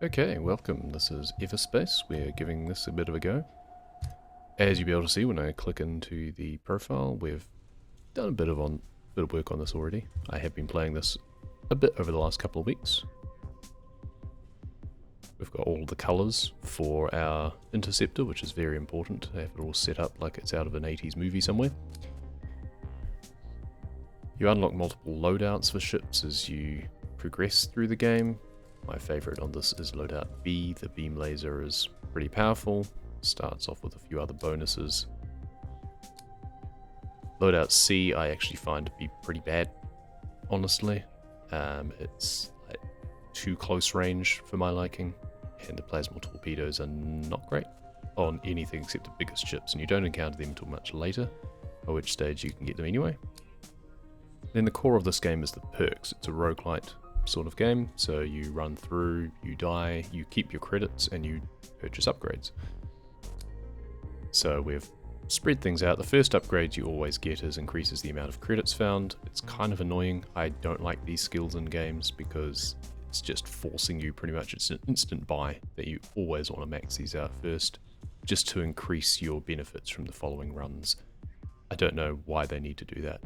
Okay, welcome. This is Everspace. We're giving this a bit of a go. As you'll be able to see when I click into the profile, we've done a bit of work on this already. I have been playing this a bit over the last couple of weeks. We've got all the colours for our Interceptor, which is very important to have it all set up like it's out of an 80s movie somewhere. You unlock multiple loadouts for ships as you progress through the game. My favourite on this is loadout B. The beam laser is pretty powerful. Starts off with a few other bonuses. Loadout C I actually find to be pretty bad, honestly. It's like too close range for my liking, and the plasma torpedoes are not great on anything except the biggest ships, and you don't encounter them until much later, at which stage you can get them anyway. Then the core of this game is the perks. It's a roguelike sort of game, so you run through, you die, you keep your credits, and you purchase upgrades. So we've spread things out. The first upgrade you always get is increases the amount of credits found. It's kind of annoying. I don't like these skills in games because it's just forcing you pretty much. It's an instant buy that you always want to max these out first, just to increase your benefits from the following runs. I don't know why they need to do that.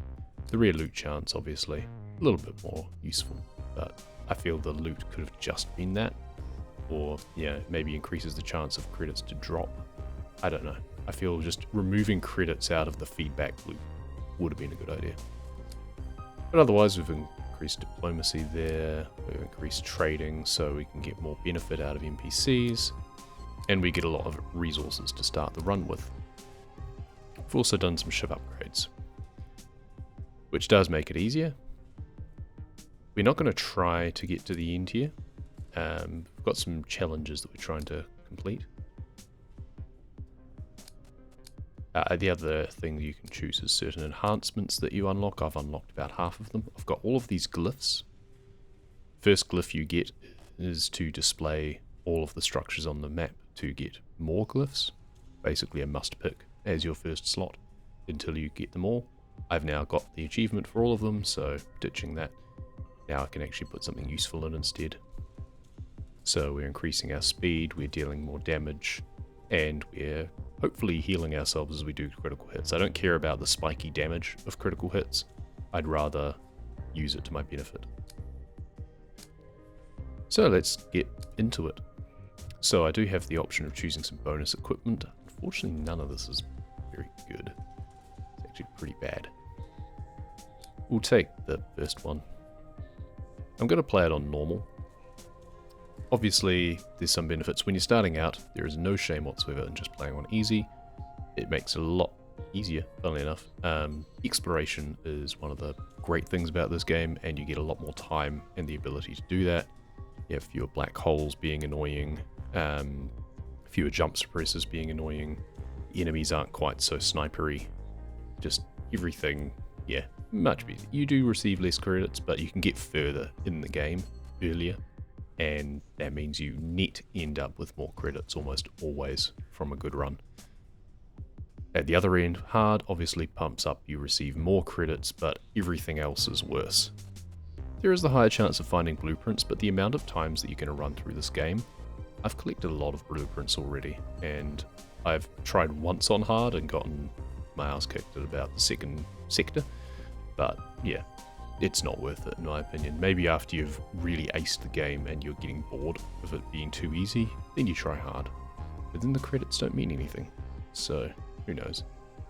The rare loot chance, obviously, a little bit more useful, but I feel the loot could have just been that, or yeah, maybe increases the chance of credits to drop. I don't know. I feel just removing credits out of the feedback loop would have been a good idea. But otherwise, we've increased diplomacy there, we've increased trading so we can get more benefit out of NPCs, and we get a lot of resources to start the run with. We've also done some ship upgrades, which does make it easier. We're not going to try to get to the end here. We've got some challenges that we're trying to complete. The other thing you can choose is certain enhancements that you unlock. I've unlocked about half of them. I've got all of these glyphs. First glyph you get is to display all of the structures on the map to get more glyphs. Basically a must pick as your first slot until you get them all. I've now got the achievement for all of them, so ditching that. Now I can actually put something useful in instead. So we're increasing our speed, we're dealing more damage, and we're hopefully healing ourselves as we do critical hits. I don't care about the spiky damage of critical hits. I'd rather use it to my benefit. So let's get into it. So I do have the option of choosing some bonus equipment. Unfortunately, none of this is very good. It's actually pretty bad. We'll take the first one. I'm going to play it on normal. Obviously, there's some benefits. When you're starting out, there is no shame whatsoever in just playing on easy. It makes it a lot easier, funnily enough. Exploration is one of the great things about this game, and you get a lot more time and the ability to do that. You have fewer black holes being annoying, fewer jump suppressors being annoying. The enemies aren't quite so snipery. Just everything, yeah, much better. You do receive less credits, but you can get further in the game earlier, and that means you net end up with more credits almost always from a good run. At the other end, hard obviously pumps up, you receive more credits, but everything else is worse. There is the higher chance of finding blueprints, but the amount of times that you're going to run through this game, I've collected a lot of blueprints already, and I've tried once on hard and gotten my ass kicked at about the second sector, but yeah, it's not worth it in my opinion. Maybe after you've really aced the game and you're getting bored of it being too easy, then you try hard. But then the credits don't mean anything, so who knows.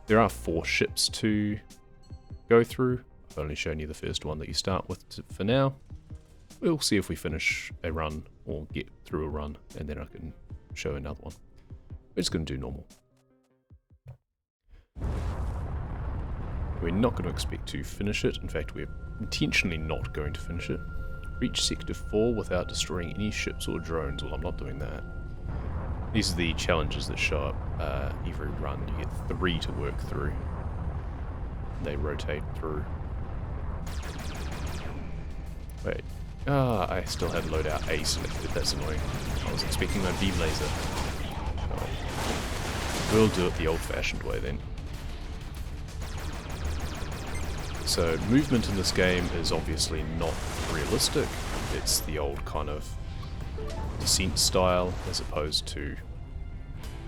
There are 4 ships to go through. I've only shown you the first one that you start with for now. We'll see if we finish a run or get through a run, and then I can show another one. We're just going to do normal. We're not going to expect to finish it. In fact, we're intentionally not going to finish it. Reach Sector 4 without destroying any ships or drones. Well, I'm not doing that. These are the challenges that show up every run. You get 3 to work through. They rotate through. Wait. I still had loadout A selected. That's annoying. I was expecting my beam laser. Oh. We'll do it the old-fashioned way then. So movement in this game is obviously not realistic. It's the old kind of descent style as opposed to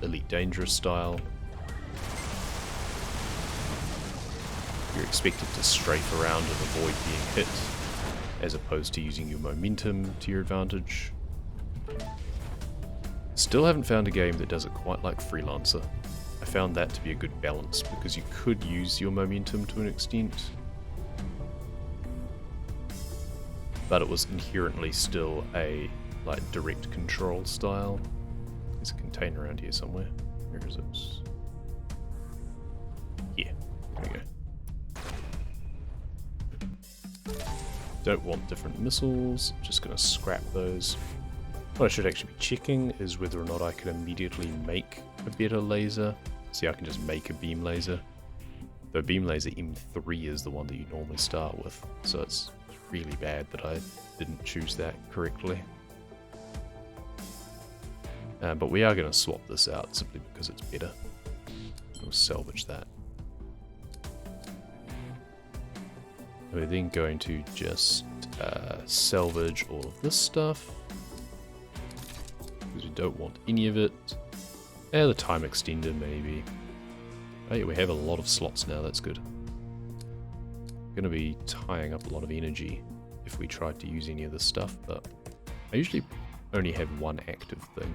elite dangerous style. You're expected to strafe around and avoid being hit, as opposed to using your momentum to your advantage. Still haven't found a game that does it quite like Freelancer. I found that to be a good balance, because you could use your momentum to an extent, but it was inherently still a direct control style. There's a container around here somewhere. Where is it? Here. There we go. Don't want different missiles, just going to scrap those. What I should actually be checking is whether or not I can immediately make a better laser. See, I can just make a beam laser. The beam laser M3 is the one that you normally start with, so it's really bad that I didn't choose that correctly. But we are going to swap this out simply because it's better. We'll salvage that. We're then going to just salvage all of this stuff, because we don't want any of it. The time extender maybe. Oh yeah, we have a lot of slots now, that's good. Going to be tying up a lot of energy if we tried to use any of this stuff, but I usually only have one active thing.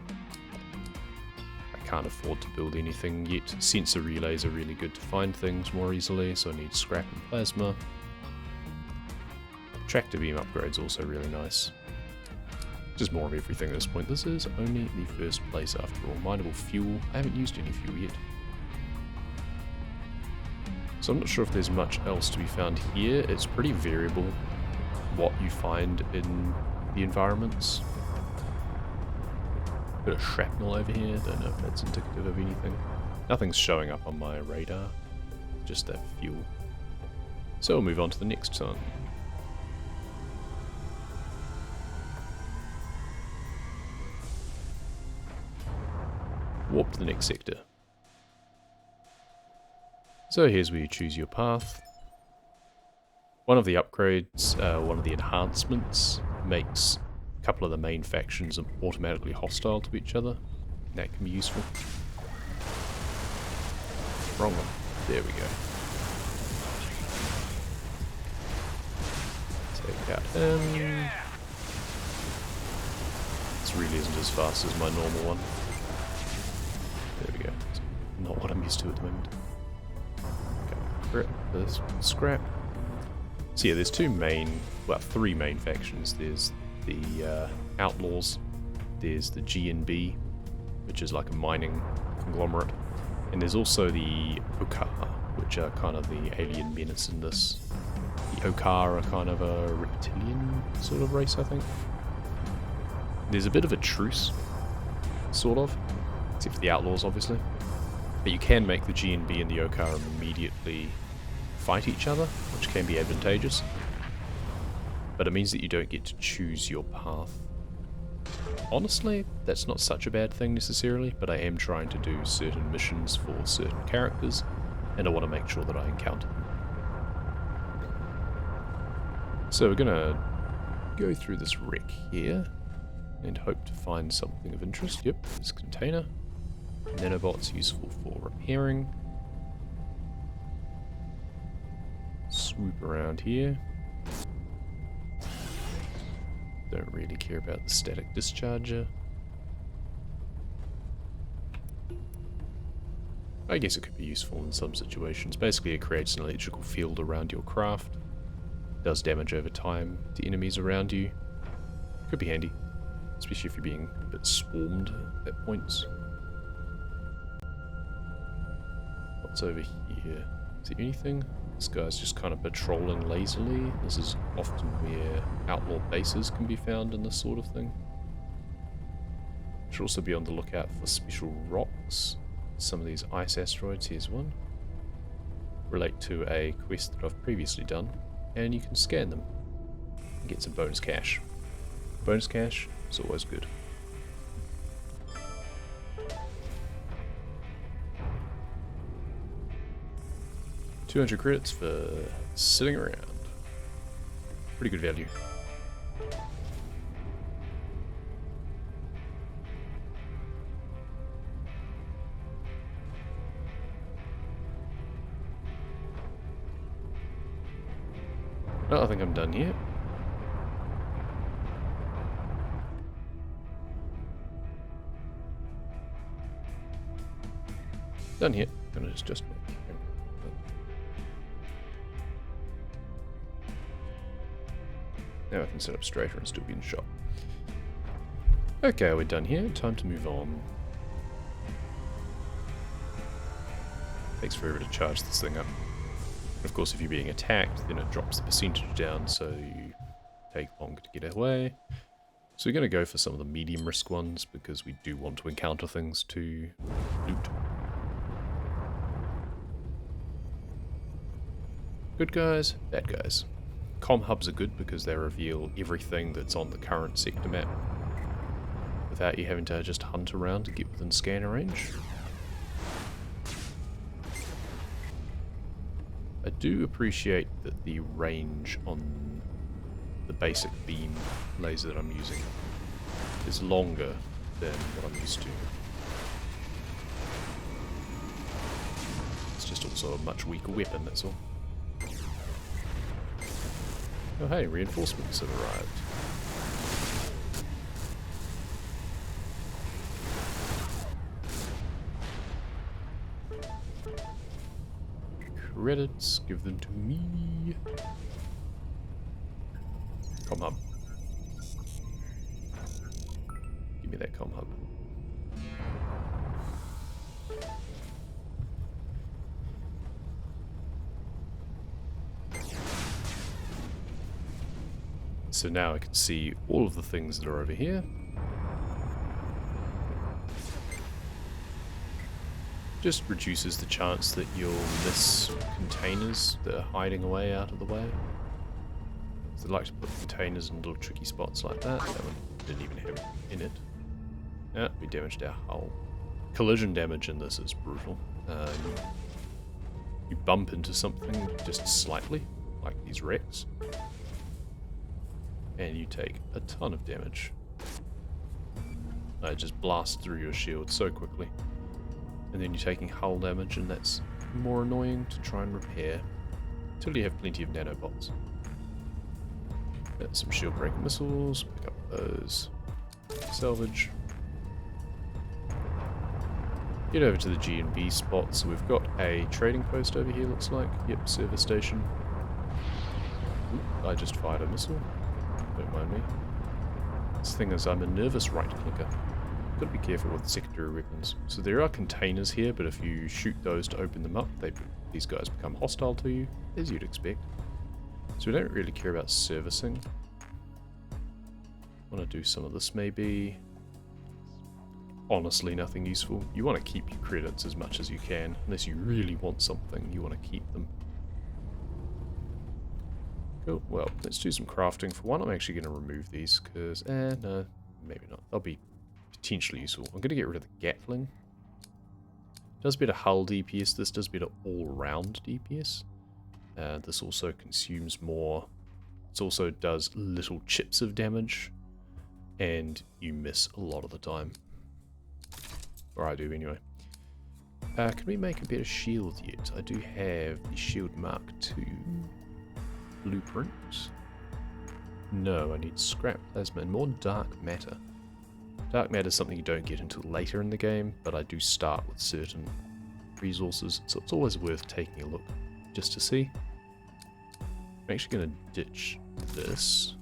I can't afford to build anything yet. Sensor relays are really good to find things more easily, so I need scrap and plasma. Tractor beam upgrade's also really nice. Just more of everything at this point. This is only the first place after all. Mineable fuel. I haven't used any fuel yet. So I'm not sure if there's much else to be found here. It's pretty variable what you find in the environments. Bit of shrapnel over here. Don't know if that's indicative of anything. Nothing's showing up on my radar. Just that fuel. So we'll move on to the next one. Warp to the next sector. So here's where you choose your path. One of the upgrades, one of the enhancements, makes a couple of the main factions automatically hostile to each other. That can be useful. Wrong one. There we go. Take out him. This really isn't as fast as my normal one. There we go. It's not what I'm used to at the moment. Okay, there's scrap. So yeah, there's three main factions. There's the Outlaws, there's the GNB, which is like a mining conglomerate, and there's also the Okar, which are kind of the alien menace in this. The Okar are kind of a reptilian sort of race, I think. There's a bit of a truce, sort of. Except for the Outlaws, obviously. But you can make the GNB and the Okar immediately fight each other, which can be advantageous. But it means that you don't get to choose your path. Honestly, that's not such a bad thing necessarily, but I am trying to do certain missions for certain characters, and I want to make sure that I encounter them. So we're gonna go through this wreck here, and hope to find something of interest. Yep, this container. Nanobots useful for repairing. Swoop around here. Don't really care about the static discharger. I guess it could be useful in some situations. Basically, it creates an electrical field around your craft. Does damage over time to enemies around you. Could be handy, especially if you're being a bit swarmed at points. What's over here? Is there anything? This guy's just kind of patrolling lazily. This is often where outlaw bases can be found in this sort of thing. Should also be on the lookout for special rocks. Some of these ice asteroids, here's one, relate to a quest that I've previously done, and you can scan them and get some bonus cash. Bonus cash is always good. $200 credits for sitting around. Pretty good value. Oh, I think I'm done here. Done here. Gonna just now I can set up straighter and still be in shot. Okay, we're done here. Time to move on. Takes forever to charge this thing up. Of course, if you're being attacked, then it drops the percentage down, so you take longer to get away. So we're going to go for some of the medium risk ones, because we do want to encounter things to loot. Good guys, bad guys. Comm hubs are good because they reveal everything that's on the current sector map, without you having to just hunt around to get within scanner range. I do appreciate that the range on the basic beam laser that I'm using is longer than what I'm used to. It's just also a much weaker weapon, that's all. Oh hey, reinforcements have arrived. Credits, give them to me. Comm hub. Give me that comm hub. So now I can see all of the things that are over here. Just reduces the chance that you'll miss containers that are hiding away out of the way. So I like to put containers in little tricky spots like that. That one didn't even have in it. Yeah, we damaged our hull. Collision damage in this is brutal. You bump into something just slightly, like these wrecks, and you take a ton of damage. It just blasts through your shield so quickly. And then you're taking hull damage, and that's more annoying to try and repair until you have plenty of nanobots. Got some shield breaking missiles, pick up those. Salvage. Get over to the G&B spot. So we've got a trading post over here, looks like. Yep, service station. Ooh, I just fired a missile. Don't mind me. This thing is, I'm a nervous right clicker. Got to be careful with secondary weapons. So there are containers here, but if you shoot those to open them up, these guys become hostile to you, as you'd expect. So we don't really care about servicing. Want to do some of this maybe. Honestly, nothing useful. You want to keep your credits as much as you can, unless you really want something, you want to keep them. Cool, well, let's do some crafting. For one, I'm actually going to remove these, because, no, maybe not. They'll be potentially useful. I'm going to get rid of the Gatling. Does better hull DPS, this does better all-round DPS. This also consumes more. This also does little chips of damage, and you miss a lot of the time. Or I do anyway. Can we make a better shield yet? I do have the Shield Mark II blueprint. No, I need scrap plasma and more dark matter. Dark matter is something you don't get until later in the game, but I do start with certain resources, so it's always worth taking a look just to see. I'm actually going to ditch this.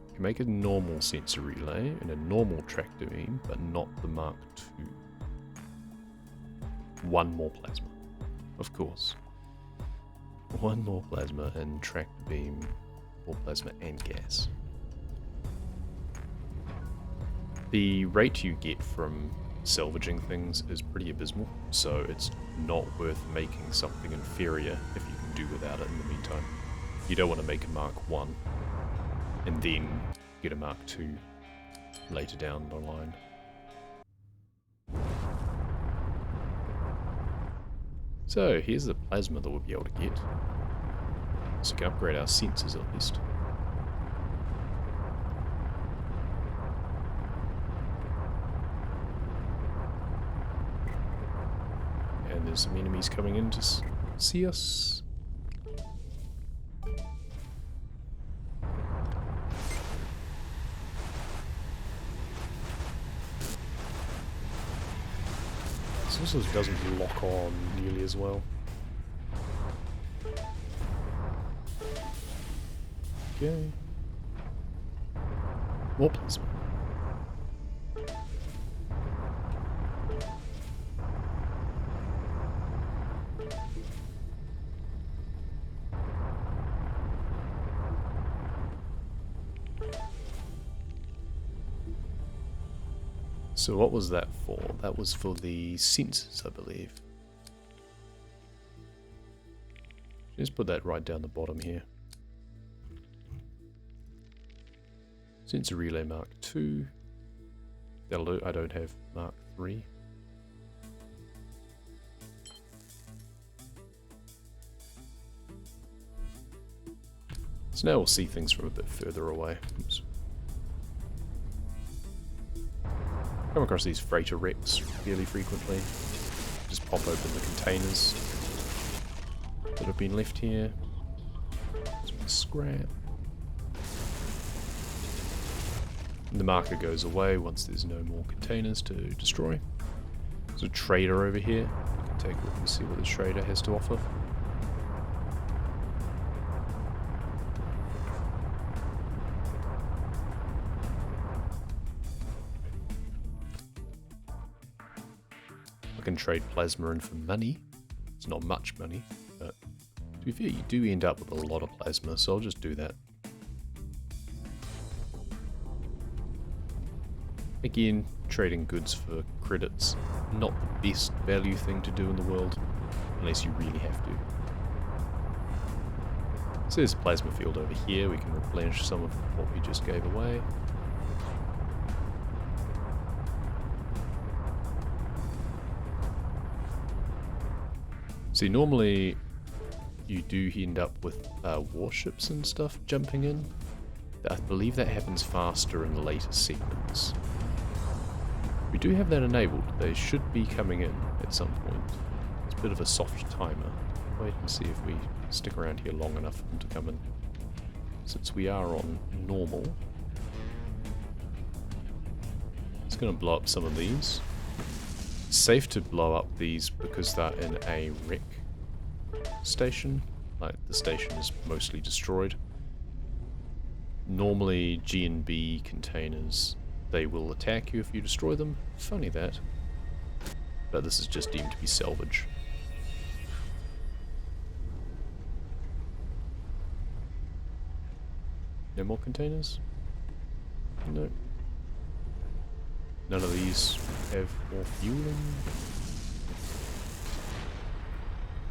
You can make a normal sensor relay and a normal tractor beam, but not the Mark II. One more plasma, of course. One more plasma and tractor beam, more plasma and gas. The rate you get from salvaging things is pretty abysmal, so it's not worth making something inferior if you can do without it in the meantime. You don't want to make a Mark I and then get a Mark II later down the line. So here's the plasma that we'll be able to get. So we can upgrade our sensors at least. there's some enemies coming in to see us. This also doesn't lock on nearly as well. Okay. More plasma. So what was that for? That was for the sensors, I believe. Just put that right down the bottom here. Sensor relay Mark II. That'll do. I don't have Mark III. So now we'll see things from a bit further away. Oops. Come across these freighter wrecks fairly frequently. Just pop open the containers that have been left here. Some scrap. And the marker goes away once there's no more containers to destroy. There's a trader over here. We can take a look and see what the trader has to offer. Can trade plasma in for money. It's not much money, but to be fair, you do end up with a lot of plasma, so I'll just do that. Again, trading goods for credits, not the best value thing to do in the world, unless you really have to. So there's a plasma field over here, we can replenish some of what we just gave away. See, normally you do end up with warships and stuff jumping in. I believe that happens faster in later segments. We do have that enabled. They should be coming in at some point. It's a bit of a soft timer. Wait and see if we stick around here long enough for them to come in. Since we are on normal, it's going to blow up some of these. It's safe to blow up these because they're in a wreck station. Like, the station is mostly destroyed. Normally, G and B containers, they will attack you if you destroy them. Funny that. But this is just deemed to be salvage. No more containers? No. None of these have more fuel in.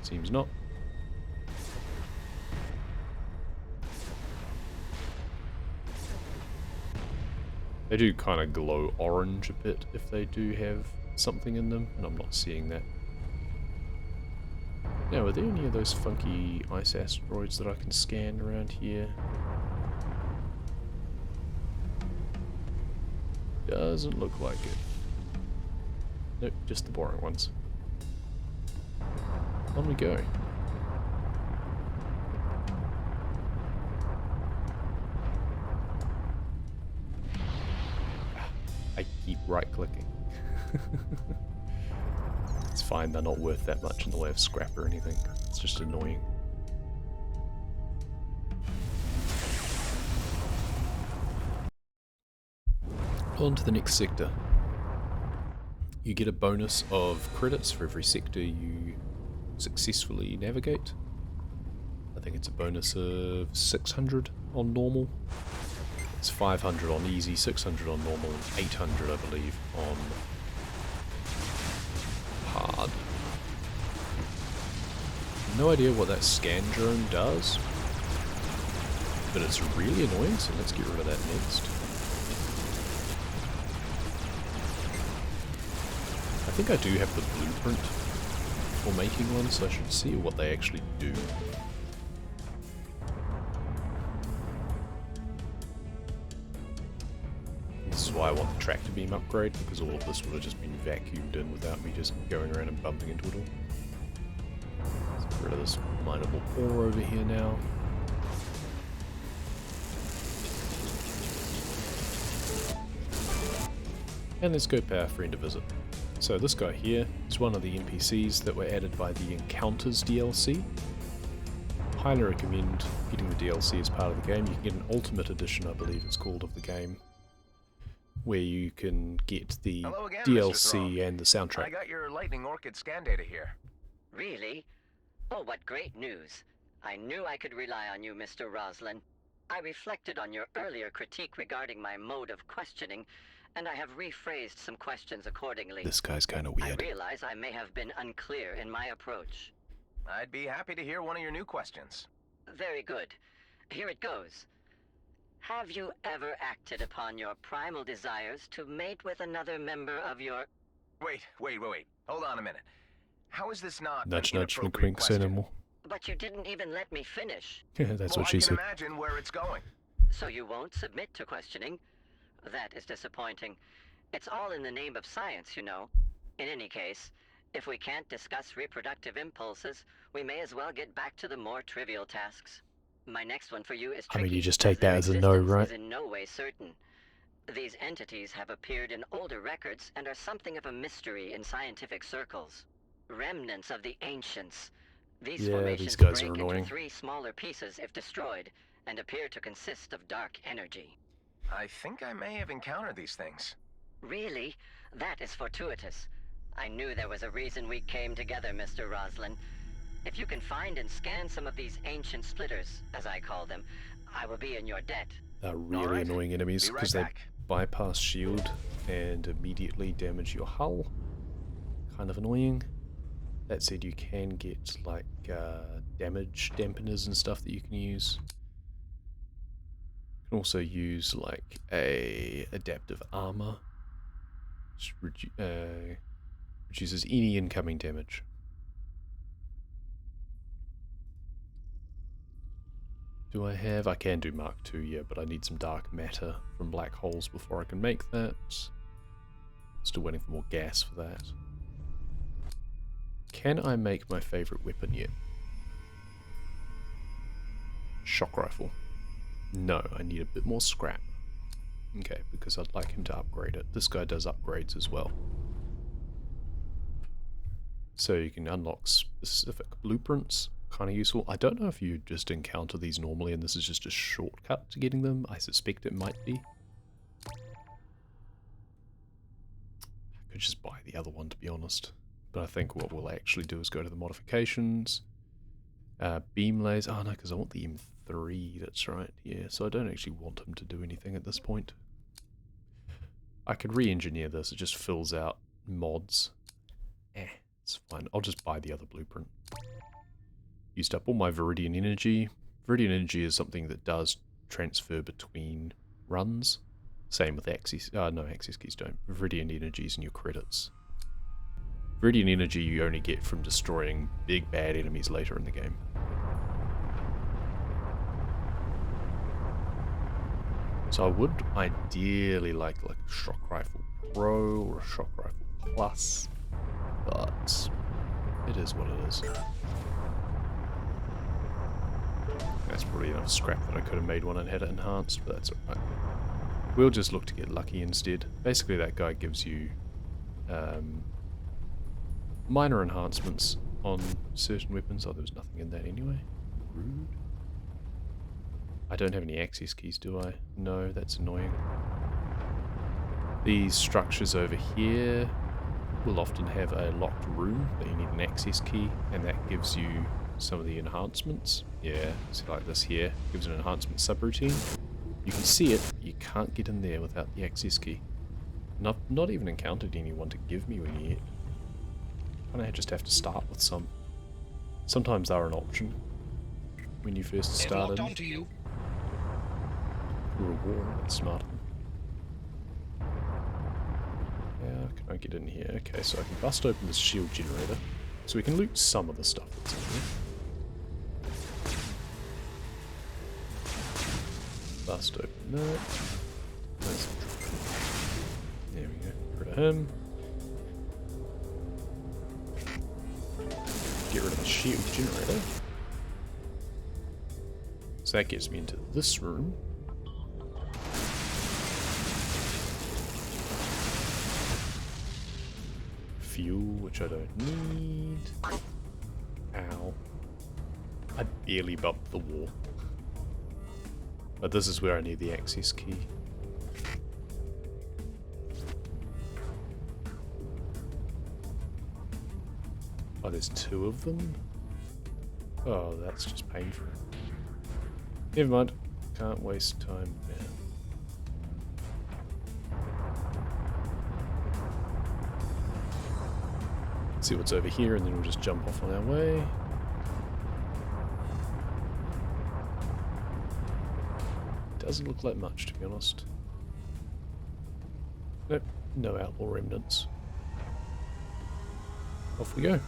Seems not. They do kind of glow orange a bit if they do have something in them, and I'm not seeing that. Now, are there any of those funky ice asteroids that I can scan around here? Doesn't look like it. Nope, just the boring ones. On we go. I keep right-clicking. It's fine, they're not worth that much in the way of scrap or anything. It's just annoying. On to the next sector. You get a bonus of credits for every sector you successfully navigate. I think it's a bonus of 600 on normal. It's 500 on easy, 600 on normal, and 800 I believe on hard. No idea what that scan drone does, but it's really annoying, so let's get rid of that next. I think I do have the blueprint for making one, so I should see what they actually do. This is why I want the tractor beam upgrade, because all of this would have just been vacuumed in without me just going around and bumping into it all. of this mineable ore over here now. And let's go pay our friend a visit. So this guy here is one of the NPCs that were added by the Encounters DLC. Highly recommend getting the DLC as part of the game. You can get an Ultimate Edition, I believe it's called, of the game, where you can get the again, DLC and the soundtrack. I got your Lightning Orchid scan data here. Really? Oh, what great news. I knew I could rely on you, Mr. Roslin. I reflected on your earlier critique regarding my mode of questioning, and I have rephrased some questions accordingly. This guy's kind of weird. I realize I may have been unclear in my approach. I'd be happy to hear one of your new questions. Very good. Here it goes. Have you ever acted upon your primal desires to mate with another member of your... Wait. Hold on a minute. How is this not Nudge, an nudge, wink, inappropriate wink, say no question? more. But you didn't even let me finish. That's what she I said. can imagine where it's going. So you won't submit to questioning? That is disappointing. It's all in the name of science, you know. In any case, if we can't discuss reproductive impulses, we may as well get back to the more trivial tasks. My next one for you is tricky. I mean, you just take their that as a no, existence right? is in no way certain. These entities have appeared in older records and are something of a mystery in scientific circles. Remnants of the ancients. These Yeah, formations these guys are break annoying. into 3 smaller pieces if destroyed, and appear to consist of dark energy. I think I may have encountered these things. Really? That is fortuitous. I knew there was a reason we came together, Mr. Roslin. If you can find and scan some of these ancient splitters, as I call them, I will be in your debt. They're really Alright, annoying enemies be right because they back. bypass shield and immediately damage your hull. Kind of annoying. That said, you can get like damage dampeners and stuff that you can use. You can also use like a adaptive armor, which reduces any incoming damage. Do I have? I can do Mark II, yeah, but I need some dark matter from black holes before I can make that. Still waiting for more gas for that. Can I make my favorite weapon yet? Shock rifle. No, I need a bit more scrap. Okay, because I'd like him to upgrade it. This guy does upgrades as well. So you can unlock specific blueprints. Kind of useful. I don't know if you just encounter these normally and this is just a shortcut to getting them. I suspect it might be. I could just buy the other one, to be honest. But I think what we'll actually do is go to the modifications. Beam laser. Oh no, because I want the M3. That's right. Yeah, so I don't actually want him to do anything at this point. I could re-engineer this. It just fills out mods. It's fine. I'll just buy the other blueprint. Used up all my Viridian energy. Viridian energy is something that does transfer between runs. Same with access. No, access keys don't. Viridian energy is in your credits. Viridian energy you only get from destroying big bad enemies later in the game. So I would ideally like a Shock Rifle Pro or a Shock Rifle Plus, but it is what it is. That's probably enough scrap that I could have made one and had it enhanced, but that's alright. We'll just look to get lucky instead. Basically that guy gives you minor enhancements on certain weapons. Oh, there was nothing in that anyway. Rude. I don't have any access keys, do I? No, that's annoying. These structures over here will often have a locked room that you need an access key, and that gives you some of the enhancements. Yeah, see like this here, gives an enhancement subroutine. You can see it, but you can't get in there without the access key. And I've not even encountered anyone to give me one yet. I just have to start with some. Sometimes they're an option when you first started. Reward, that's smart. How can I get in here? Okay, so I can bust open this shield generator, so we can loot some of the stuff that's in here. Bust open that. There we go. Get rid of him. Get rid of the shield generator. So that gets me into this room. Fuel, which I don't need. Ow. I barely bumped the wall. But this is where I need the access key. Oh, there's two of them? Oh, that's just painful. Never mind. Can't waste time there. See what's over here, and then we'll just jump off on our way. Doesn't look like much, to be honest. Nope, no outlaw remnants. Off we go.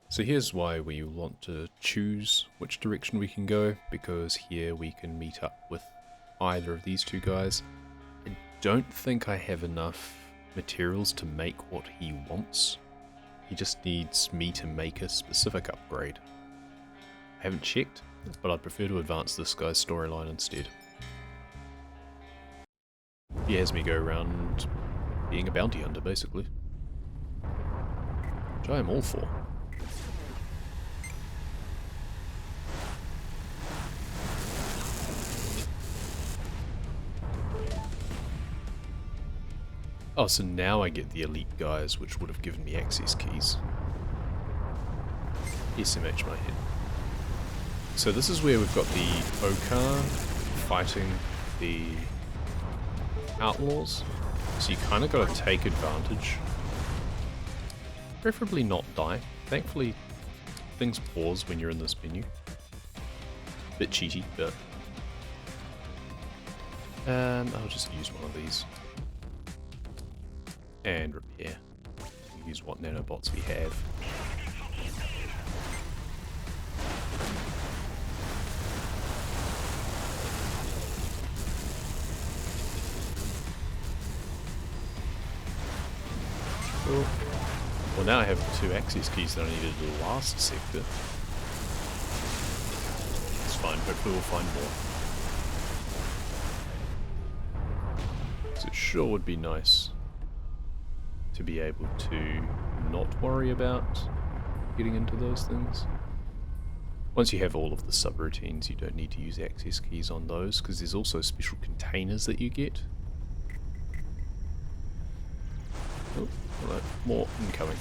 So here's why we want to choose which direction we can go, because here we can meet up with either of these two guys. I don't think I have enough materials to make what he wants. He just needs me to make a specific upgrade. I haven't checked, but I'd prefer to advance this guy's storyline instead. He has me go around being a bounty hunter, basically. Which I am all for. Oh, so now I get the elite guys, which would have given me access keys. SMH my head. So this is where we've got the Okar fighting the outlaws. So you kind of got to take advantage. Preferably not die. Thankfully, things pause when you're in this menu. Bit cheaty, but... I'll just use one of these. And repair. Use what nanobots we have. Cool. Well, now I have 2 access keys that I needed in the last sector. It's fine, hopefully we'll find more. So it sure would be nice to be able to not worry about getting into those things. Once you have all of the subroutines, you don't need to use access keys on those, because there's also special containers that you get. Oh, hello. More incoming.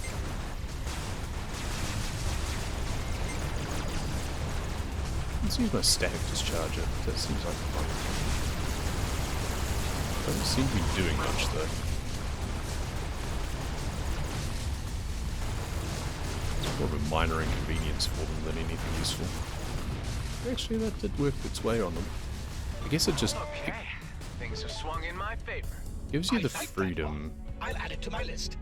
Let's use my static discharger. That seems like fun. Doesn't seem to be doing much though. More of a minor inconvenience for them than anything useful. Actually, that did work its way on them. I guess it just Things have swung in my favor. gives you the freedom. I'll add it to my list.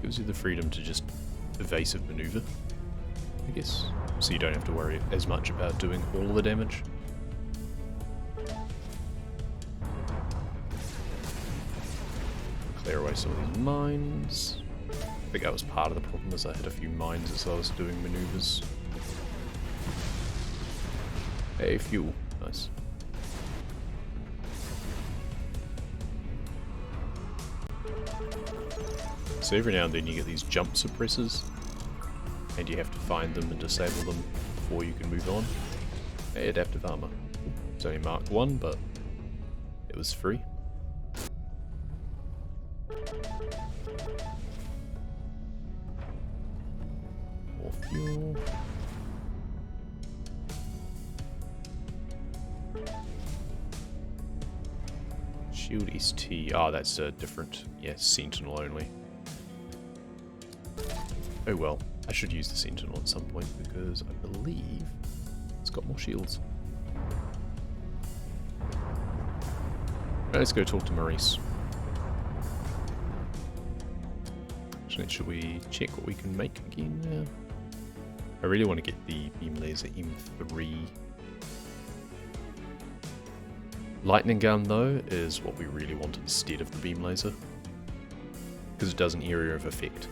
Gives you the freedom to just evasive maneuver, I guess. So you don't have to worry as much about doing all the damage. Clear away some of these mines. I think that was part of the problem, is I had a few mines as I was doing maneuvers. Hey, fuel. Nice. So every now and then you get these jump suppressors, and you have to find them and disable them before you can move on. Hey, adaptive armor. It's only Mark 1, but it was free. More fuel. Shield ST. Ah, that's a different, yes, Sentinel only. Oh well, I should use the Sentinel at some point because I believe it's got more shields. Right, let's go talk to Maurice. Actually, should we check what we can make again now? I really want to get the beam laser M3. Lightning gun though is what we really want instead of the beam laser, because it does an area of effect.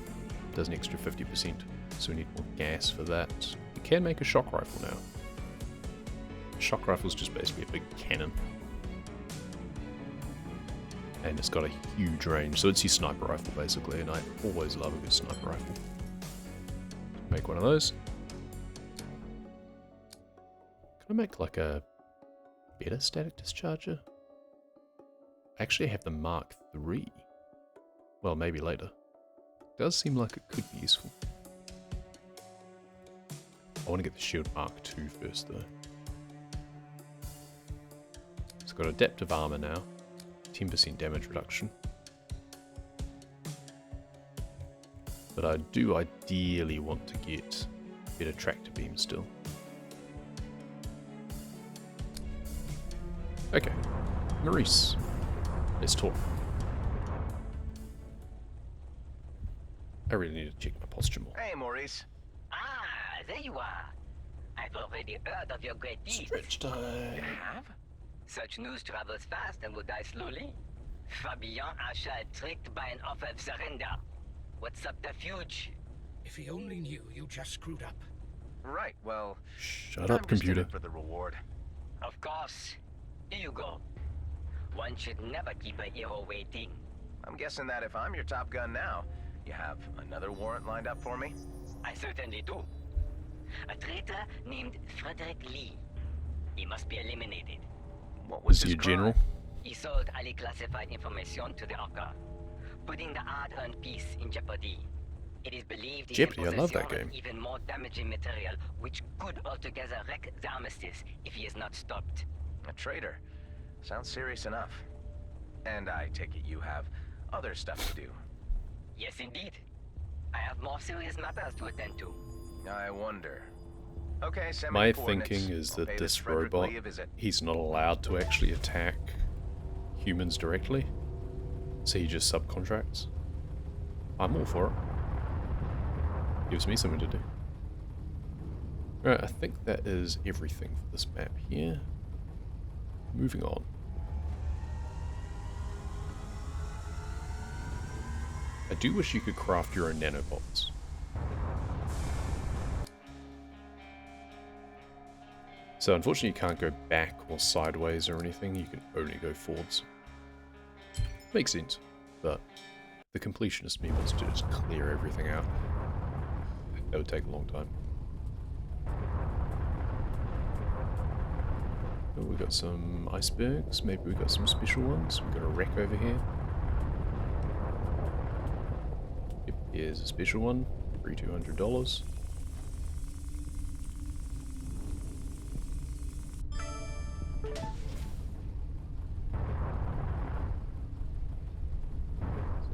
It does an extra 50%, so we need more gas for that. We can make a shock rifle now. A shock rifle is just basically a big cannon. And it's got a huge range, so it's your sniper rifle basically, and I always love a good sniper rifle. Make one of those. Can I make like a better static discharger? I actually have the Mark III. Well, maybe later. It does seem like it could be useful. I want to get the Shield Mark II first though. It's got adaptive armor now. 10% damage reduction. But I do ideally want to get better tractor beam still. Okay, Maurice, let's talk. I really need to check my posture more. Hey, Maurice. Ah, there you are. I've already heard of your great deeds. Stretch time. You have? Such news travels fast and will die slowly. Fabian Achal tricked by an offer of surrender. What subterfuge? If he only knew you just screwed up. Right, well... Shut I'm up, just in computer. it for the reward. Of course. Here you go. One should never keep a hero waiting. I'm guessing that if I'm your Top Gun now, you have another warrant lined up for me? I certainly do. A traitor named Frederick Lee. He must be eliminated. What was Is he his a general? crime? He sold highly classified information to the Orca, putting the hard-earned peace in jeopardy. It is believed he Jeopardy, I love that possession game. of even more damaging material, which could altogether wreck the armistice if he is not stopped. A traitor. Sounds serious enough. And I take it you have other stuff to do. Yes, indeed. I have more serious matters to attend to. I wonder. Okay, send me My the coordinates. thinking is I'll that pay this Frederick robot, Lee a visit. he's not allowed to actually attack humans directly, so he just subcontracts. I'm all for it. Gives me something to do. Alright, I think that is everything for this map here. Moving on. I do wish you could craft your own nanobots. So unfortunately you can't go back or sideways or anything, you can only go forwards. Makes sense, but the completionist me wants to just clear everything out. That would take a long time. Oh, we got some icebergs, maybe we got some special ones. We got a wreck over here. Yep, here's a special one, $200.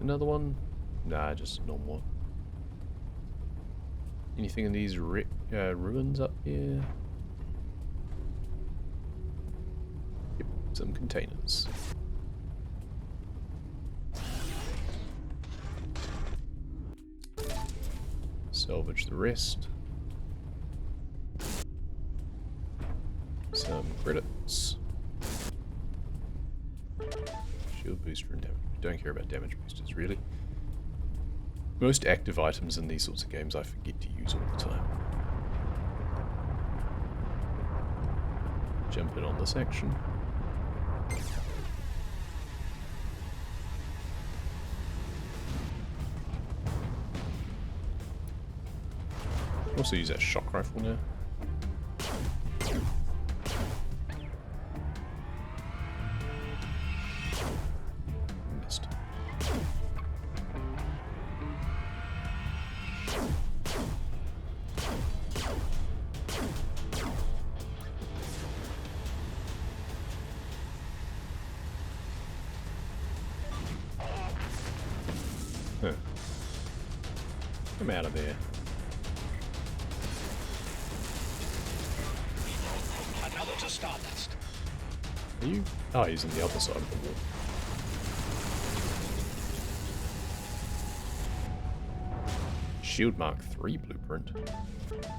Another one? Nah, just normal one. Anything in these ruins up here? Yep, some containers. Salvage the rest. Some credits. Shield booster and damage. Don't care about damage boosters, really. Most active items in these sorts of games I forget to use all the time. Jump in on this action. Also use that shock rifle now. Missed. Huh. Come out of there. Another to Stardust. Are you? Oh, he's on the other side of the wall. Shield Mark III blueprint.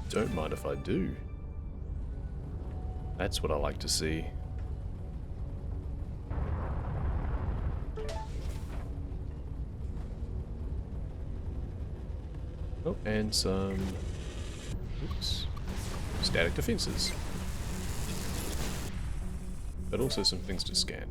Don't mind if I do. That's what I like to see. Oh, and some oops, static defenses. But also some things to scan.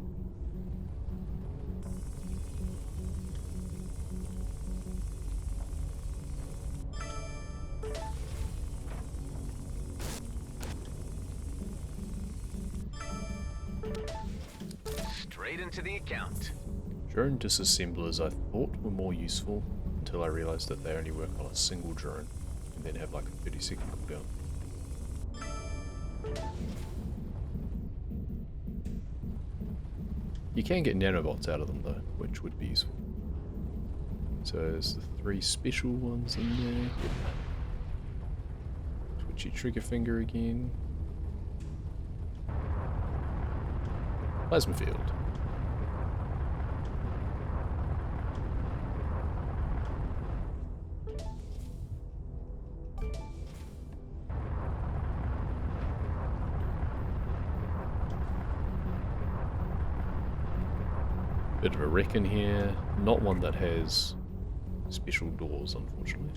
Straight into the account. Drone disassemblers I thought were more useful until I realized that they only work on a single drone and then have like a 30-second cooldown. You can get nanobots out of them though, which would be useful. So there's the 3 special ones in there. Twitchy trigger finger again. Plasma field. Bit of a wreck in here. Not one that has special doors, unfortunately.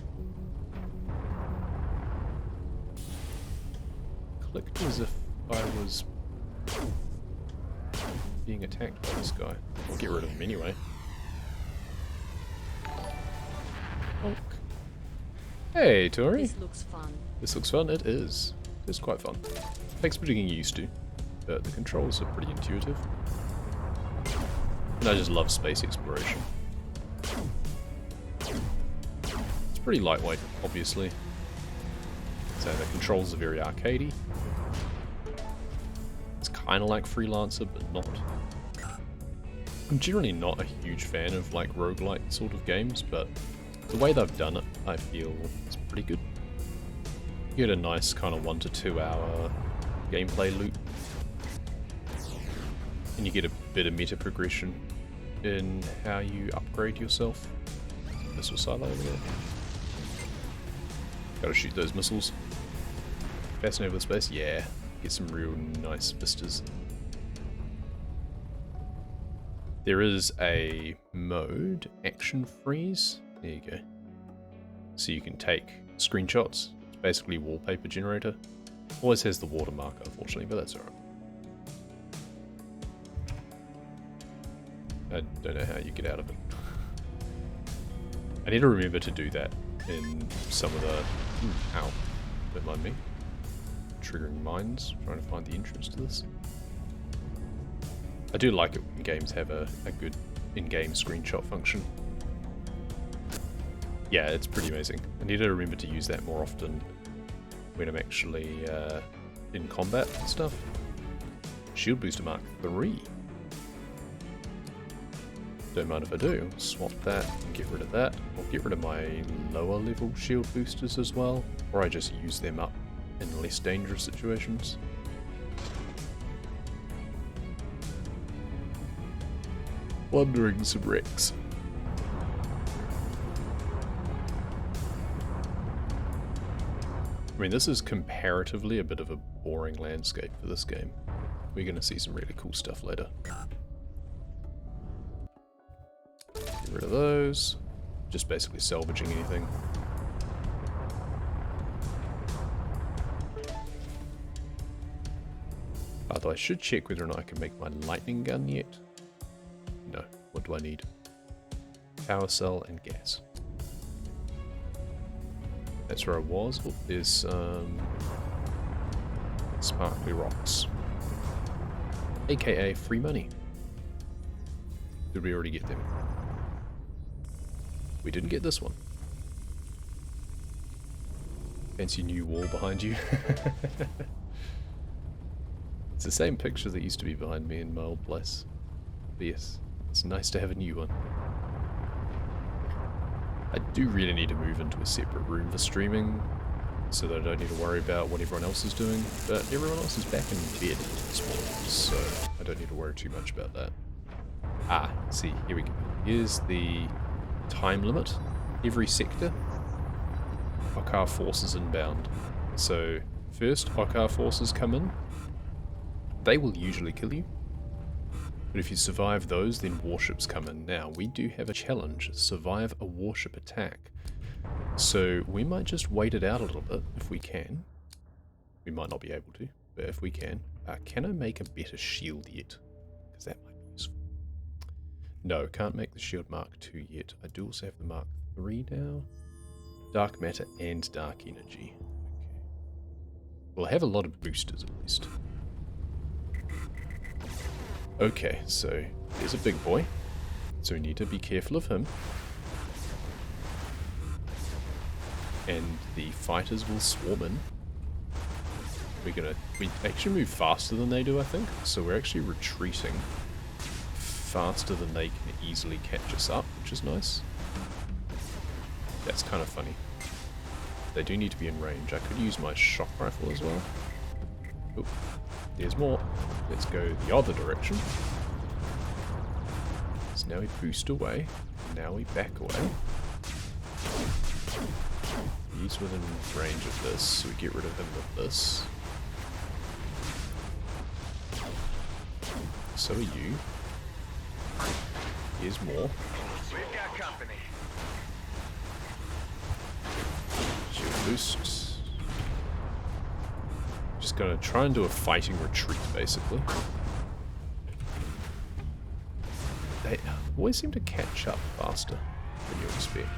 Clicked as if I was being attacked by this guy. I'll get rid of him anyway. Honk. Hey, Tori. This looks fun. This looks fun. It is. It's quite fun. Takes a bit of getting used to, but the controls are pretty intuitive. And I just love space exploration. It's pretty lightweight, obviously. So the controls are very arcadey. It's kind of like Freelancer, but not. I'm generally not a huge fan of like roguelike sort of games, but the way they've done it, I feel is pretty good. You get a nice kind of 1 to 2 hour gameplay loop. And you get a bit of meta progression in how you upgrade yourself. Missile silo over there. Gotta shoot those missiles. Passing over the space, yeah. Get some real nice vistas. There is a mode, action freeze. There you go. So you can take screenshots. It's basically wallpaper generator. Always has the watermark, unfortunately, but that's alright. I don't know how you get out of it. I need to remember to do that in some of the... ow. Don't mind me. Triggering mines, trying to find the entrance to this. I do like it when games have a good in-game screenshot function. Yeah, it's pretty amazing. I need to remember to use that more often when I'm actually in combat and stuff. Shield Booster Mark III. Don't mind if I do. Swap that and get rid of that. I'll get rid of my lower level shield boosters as well, or I just use them up in less dangerous situations. Wanderings of wrecks. I mean, this is comparatively a bit of a boring landscape for this game. We're going to see some really cool stuff later. Get rid of those. Just basically salvaging anything. Although I should check whether or not I can make my lightning gun yet. No. What do I need? Power cell and gas. That's where I was. Oh, there's some sparkly rocks. AKA free money. Did we already get them? We didn't get this one. Fancy new wall behind you. It's the same picture that used to be behind me in my old place. But yes, it's nice to have a new one. I do really need to move into a separate room for streaming, so that I don't need to worry about what everyone else is doing, but everyone else is back in bed this morning, so I don't need to worry too much about that. Ah, see, here we go. Here's the time limit. Every sector Okkar forces inbound. So first Okkar forces come in. They will usually kill you. But if you survive those, then warships come in. Now, we do have a challenge. Survive a warship attack. So we might just wait it out a little bit if we can. We might not be able to, but if we can. Can I make a better shield yet? Because that might be useful. No, can't make the shield Mark II yet. I do also have the Mark III now. Dark matter and dark energy. Okay. We'll have a lot of boosters at least. Okay, so there's a big boy. So we need to be careful of him. And the fighters will swarm in. We actually move faster than they do, I think. So we're actually retreating faster than they can easily catch us up, which is nice. That's kind of funny. They do need to be in range. I could use my shock rifle as well. Oh, there's more. Let's go the other direction. So now we boost away. Now we back away. He's within range of this, so we get rid of him with this. So are you. Here's more. We've got company. Shield boost. Just gonna try and do a fighting retreat, basically. They always seem to catch up faster than you expect.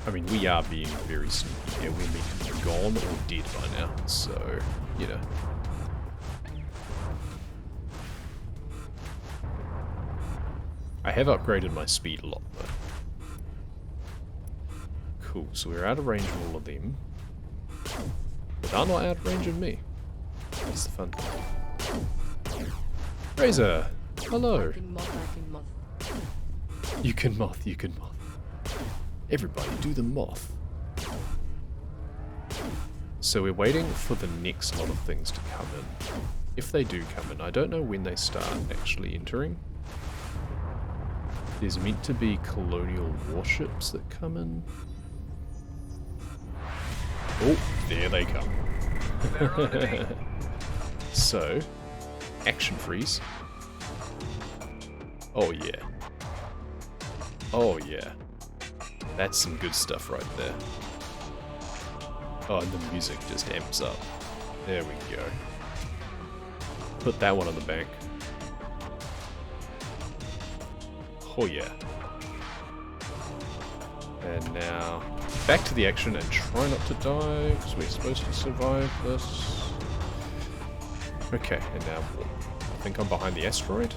I mean, we are being very sneaky here. We're meant to be gone or dead by now, so, you know. I have upgraded my speed a lot, though. Cool, so we're out of range of all of them. But they're not out of range of me. That's the fun thing. Razor! Hello! You can moth, you can moth. Everybody do the moth. So we're waiting for the next lot of things to come in. If they do come in, I don't know when they start actually entering. There's meant to be colonial warships that come in. Oh, there they come. So, action freeze. Oh yeah. Oh yeah. That's some good stuff right there. Oh, and the music just amps up. There we go. Put that one on the bank. Oh yeah. And now, back to the action and try not to die, because we're supposed to survive this. Okay, and now I think I'm behind the asteroid.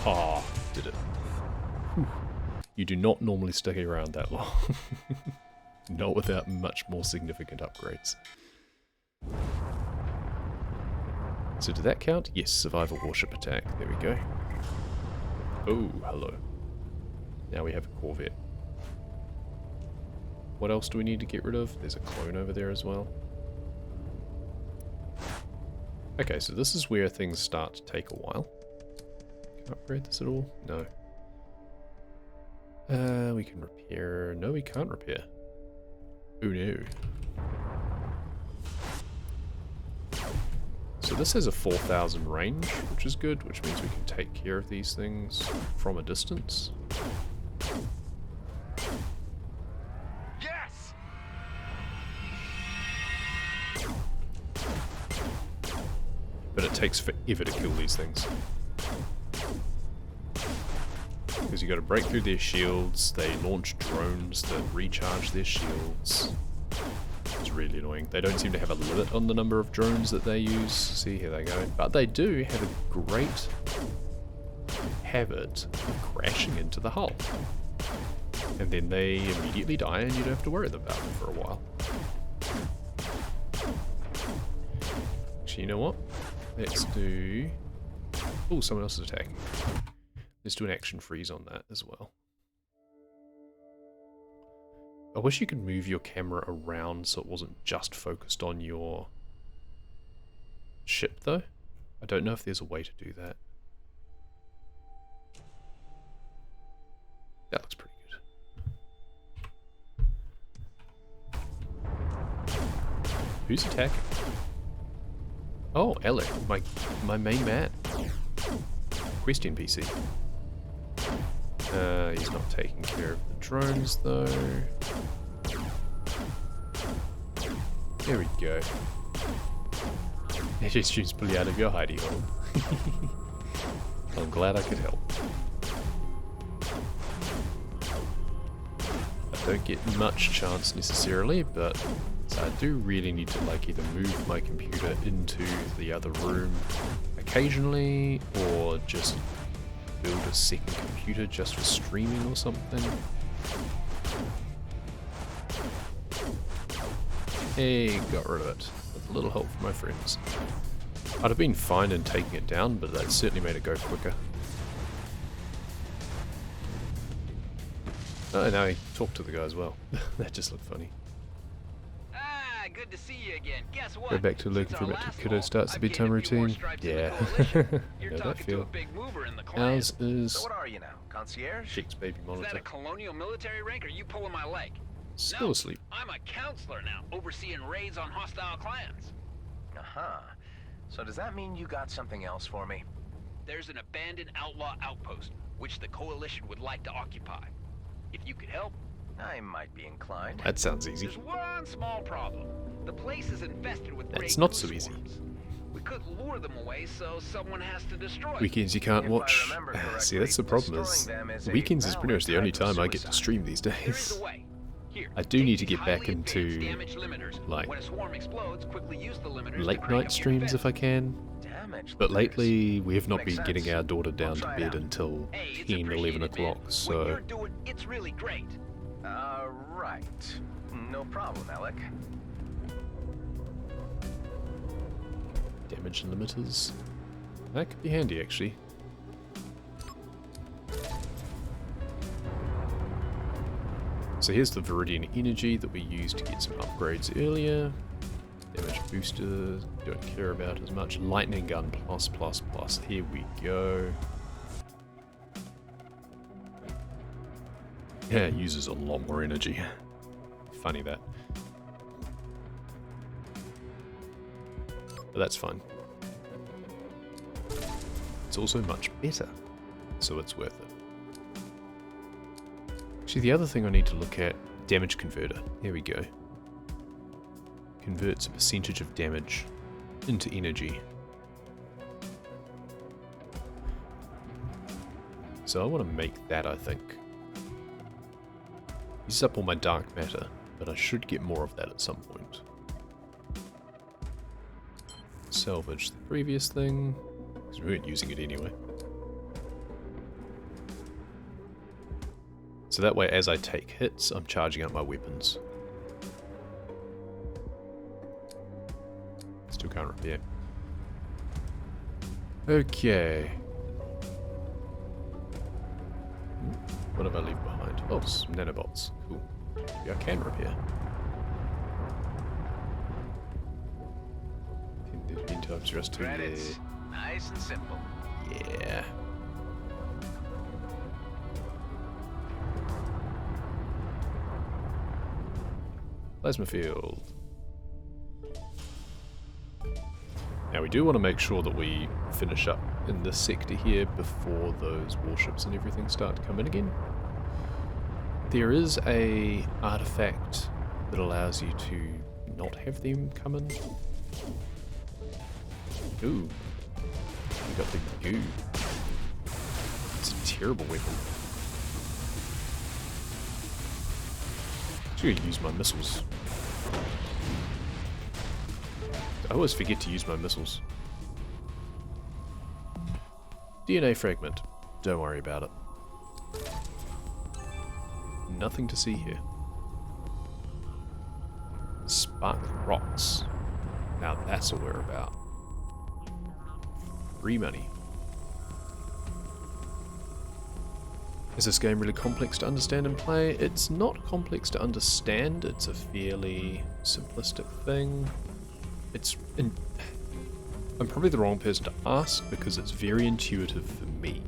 Ah, did it. Whew. You do not normally stick around that long. Not without much more significant upgrades. So did that count? Yes, survive a warship attack. There we go. Oh, hello. Now we have a corvette. What else do we need to get rid of? There's a clone over there as well. Okay, so this is where things start to take a while. Can I upgrade this at all? No. We can repair. No, we can't repair. Oh no. So this has a 4,000 range, which is good, which means we can take care of these things from a distance. Yes! But it takes forever to kill these things. Because you got to break through their shields, they launch drones that recharge their shields. It's really annoying. They don't seem to have a limit on the number of drones that they use. See, here they go. But they do have a great habit of crashing into the hull. And then they immediately die and you don't have to worry about them for a while. Actually, you know what? Let's do... Oh, someone else is attacking. Let's do an action freeze on that as well. I wish you could move your camera around so it wasn't just focused on your ship, though. I don't know if there's a way to do that. That looks pretty good. Who's attacking? Oh, Alec, my main man. Quest NPC. He's not taking care of the drones, though. There we go. It just shoots pull you out of your hidey hole. I'm glad I could help. I don't get much chance necessarily, but I do really need to like either move my computer into the other room occasionally, or just build a second computer just for streaming or something. Hey, got rid of it. With a little help from my friends. I'd have been fine in taking it down, but that certainly made it go quicker. Oh, now I talked to the guy as well. That just looked funny. Ah, good to see you again. Guess what? Go back to looking for a bit till kiddo starts the bedtime routine. Yeah. You're Know that talking to a feel. big mover in the clan. Ours is So what are you now? Concierge? Jake's baby Is that monitor. a colonial military rank, or are you pulling my leg? Still No, asleep. I'm a counselor now, overseeing raids on hostile clans. Uh-huh. So does that mean you got something else for me? There's an abandoned outlaw outpost, which the Coalition would like to occupy. If you could help, I might be inclined. That sounds easy. there's one small problem. The place is infested with That's gray not ghost so easy. swarms. We could lure them away, so someone has to destroy them. Weekends you can't If I watch. remember See, that's the correctly, problem is destroying them is a weekends is pretty much the only valid time I type get of to stream these There is days. a way. Here, I do take need to these get back highly into, advanced damage limiters. like, When a swarm explodes, quickly use the limiters to late crank night up your streams if I defense. can. Damage But limiters. lately we have not Makes been getting sense. our daughter down We'll to try it bed out. until Hey, it's 10, 11 appreciated, man. o'clock, What so you're doing, it's really great. Right. No problem, Alec. damage limiters. That could be handy actually. So here's the Viridian energy that we used to get some upgrades earlier. Damage booster, don't care about as much. Lightning gun plus. Here we go. Yeah, it uses a lot more energy. Funny that. But that's fine. It's also much better, so it's worth it. Actually, the other thing I need to look at, damage converter. Here we go. Converts a percentage of damage into energy. So I want to make that, I think. Uses up all my dark matter, but I should get more of that at some point. Salvage the previous thing, because we weren't using it anyway. So that way, as I take hits, I'm charging up my weapons. Still can't repair. Okay. What have I left behind? Oh, some nanobots. Cool. Maybe I can repair. There's been times for us to. Credits. Nice and simple. Yeah. Plasma field. Now we do want to make sure that we finish up in this sector here before those warships and everything start to come in again. There is a artifact that allows you to not have them come in. Ooh. We got the goo. It's a terrible weapon. I'm gonna use my missiles. I always forget to use my missiles. DNA fragment. Don't worry about it. Nothing to see here. Spark rocks. Now that's what we're about. Free money. Is this game really complex to understand and play? It's not complex to understand, it's a fairly simplistic thing. I'm probably the wrong person to ask because it's very intuitive for me.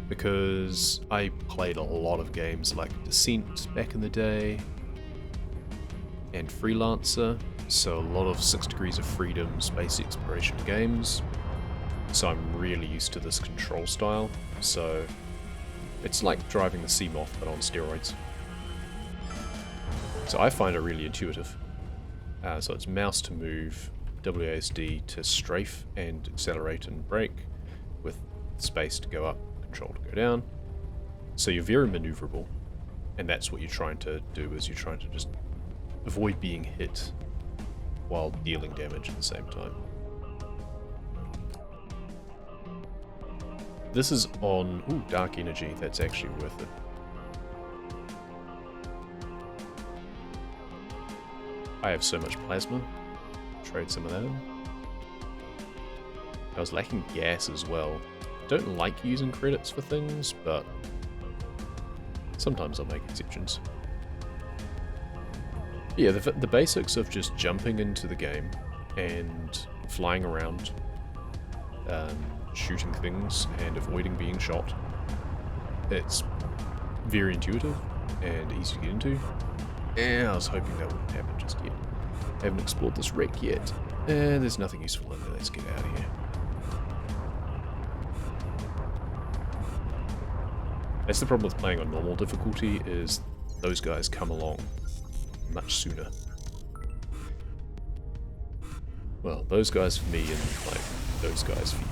Because I played a lot of games like Descent back in the day and Freelancer, so a lot of 6 Degrees of Freedom space exploration games. So I'm really used to this control style, so it's like driving the Seamoth but on steroids. So I find it really intuitive. So it's mouse to move, WASD to strafe and accelerate and brake, with space to go up, control to go down. So you're very maneuverable, and that's what you're trying to do, is you're trying to just avoid being hit while dealing damage at the same time. This is on Dark Energy, that's actually worth it. I have so much plasma, trade some of that in. I was lacking gas as well. Don't like using credits for things, but sometimes I'll make exceptions. Yeah, the basics of just jumping into the game and flying around, shooting things and avoiding being shot. It's very intuitive and easy to get into. And I was hoping that wouldn't happen just yet. I haven't explored this wreck yet. And there's nothing useful in there. Let's get out of here. That's the problem with playing on normal difficulty, is those guys come along much sooner. Well, those guys for me and like those guys for you.